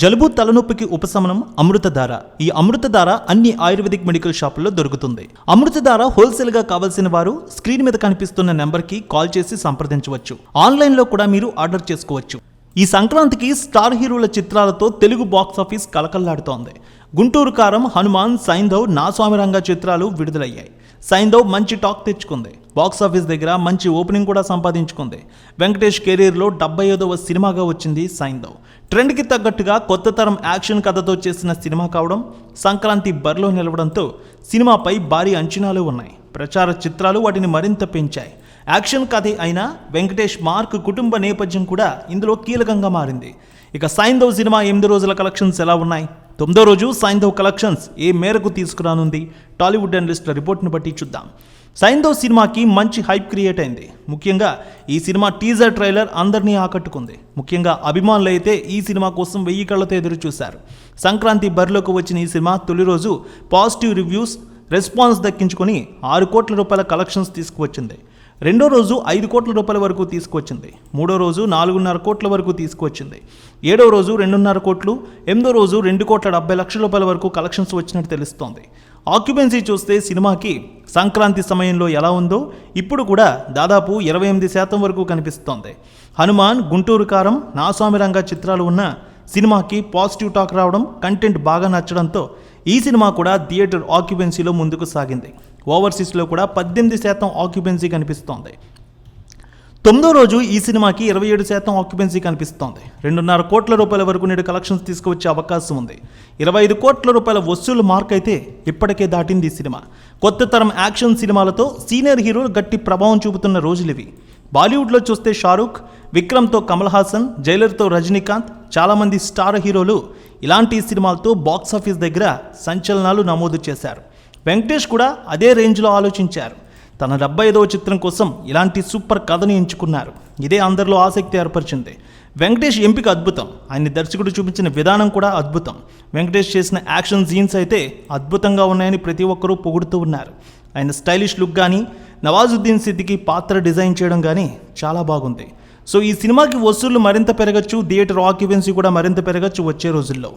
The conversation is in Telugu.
జలుబు తలనొప్పికి ఉపశమనం అమృతధార. ఈ అమృతధార అన్ని ఆయుర్వేదిక్ మెడికల్ షాపుల్లో దొరుకుతుంది. అమృతధార హోల్సేల్ గా కావాల్సిన వారు స్క్రీన్ మీద కనిపిస్తున్న నెంబర్కి కాల్ చేసి సంప్రదించవచ్చు. ఆన్లైన్లో కూడా మీరు ఆర్డర్ చేసుకోవచ్చు. ఈ సంక్రాంతికి స్టార్ హీరోల చిత్రాలతో తెలుగు బాక్సాఫీస్ కలకల్లాడుతోంది. గుంటూరు కారం, హనుమాన్, సైంధవ్, నా స్వామిరంగ చిత్రాలు విడుదలయ్యాయి. సైంధవ్ మంచి టాక్ తెచ్చుకుంది. బాక్సాఫీస్ దగ్గర మంచి ఓపెనింగ్ కూడా సంపాదించుకుంది. వెంకటేష్ కెరీర్లో 75వ సినిమాగా వచ్చింది సైంధవ్. ట్రెండ్కి తగ్గట్టుగా కొత్త తరం యాక్షన్ కథతో చేసిన సినిమా కావడం, సంక్రాంతి బరిలో నిలవడంతో సినిమాపై భారీ అంచనాలు ఉన్నాయి. ప్రచార చిత్రాలు వాటిని మరింత పెంచాయి. యాక్షన్ కథే అయినా వెంకటేష్ మార్క్ కుటుంబ నేపథ్యం కూడా ఇందులో కీలకంగా మారింది. ఇక సైంధవ్ సినిమా 8 రోజుల కలెక్షన్స్ ఎలా ఉన్నాయి? 9వ రోజు సైంధవ్ కలెక్షన్స్ ఏ మేరకు తీసుకురానుంది? టాలీవుడ్ అనలిస్టుల రిపోర్ట్ను బట్టి చూద్దాం. సైంధవ్ సినిమాకి మంచి హైప్ క్రియేట్ అయింది. ముఖ్యంగా ఈ సినిమా టీజర్ ట్రైలర్ అందరినీ ఆకట్టుకుంది. ముఖ్యంగా అభిమానులు అయితే ఈ సినిమా కోసం 1000 కళ్ళతో ఎదురు చూశారు. సంక్రాంతి బరిలోకి వచ్చిన ఈ సినిమా తొలి రోజు పాజిటివ్ రివ్యూస్, రెస్పాన్స్ దక్కించుకొని 6 కోట్ల రూపాయల కలెక్షన్స్ తీసుకువచ్చింది. రెండో రోజు 5 కోట్ల రూపాయల వరకు తీసుకువచ్చింది. మూడో రోజు 4.5 కోట్ల వరకు తీసుకువచ్చింది. 7వ రోజు 2.5 కోట్లు, 8వ రోజు 2,70,00,000 రూపాయల వరకు కలెక్షన్స్ వచ్చినట్టు తెలుస్తోంది. ఆక్యుపెన్సీ చూస్తే సినిమాకి సంక్రాంతి సమయంలో ఎలా ఉందో ఇప్పుడు కూడా దాదాపు 28% వరకు కనిపిస్తోంది. హనుమాన్, గుంటూరు కారం, నా స్వామిరంగ చిత్రాలు ఉన్న సినిమాకి పాజిటివ్ టాక్ రావడం, కంటెంట్ బాగా నచ్చడంతో ఈ సినిమా కూడా థియేటర్ ఆక్యుపెన్సీలో ముందుకు సాగింది. ఓవర్సీస్లో కూడా 18% ఆక్యుపెన్సీ కనిపిస్తోంది. 9వ రోజు ఈ సినిమాకి 27% ఆక్యుపెన్సీ కనిపిస్తోంది. 2.5 కోట్ల రూపాయల వరకు నేడు కలెక్షన్స్ తీసుకువచ్చే అవకాశం ఉంది. 25 కోట్ల రూపాయల వసూలు మార్క్ అయితే ఇప్పటికే దాటింది ఈ సినిమా. కొత్త తరం యాక్షన్ సినిమాలతో సీనియర్ హీరోలు గట్టి ప్రభావం చూపుతున్న రోజులివి. బాలీవుడ్లో చూస్తే షారూఖ్, విక్రమ్తో కమల్ హాసన్, జైలర్తో రజనీకాంత్, చాలామంది స్టార్ హీరోలు ఇలాంటి సినిమాలతో బాక్సాఫీస్ దగ్గర సంచలనాలు నమోదు చేశారు. వెంకటేష్ కూడా అదే రేంజ్లో ఆలోచించారు. తన 75వ చిత్రం కోసం ఇలాంటి సూపర్ కథను ఎంచుకున్నారు. ఇదే అందరిలో ఆసక్తి ఏర్పరిచింది. వెంకటేష్ ఎంపిక అద్భుతం. ఆయన దర్శకుడు చూపించిన విధానం కూడా అద్భుతం. వెంకటేష్ చేసిన యాక్షన్ సీన్స్ అయితే అద్భుతంగా ఉన్నాయని ప్రతి ఒక్కరూ పొగుడుతూ ఉన్నారు. ఆయన స్టైలిష్ లుక్ కానీ, నవాజుద్దీన్ సిద్దికి పాత్ర డిజైన్ చేయడం కానీ చాలా బాగుంది. సో ఈ సినిమాకి వసూళ్లు మరింత పెరగచ్చు, థియేటర్ ఆక్యుపెన్సీ కూడా మరింత పెరగచ్చు వచ్చే రోజుల్లో.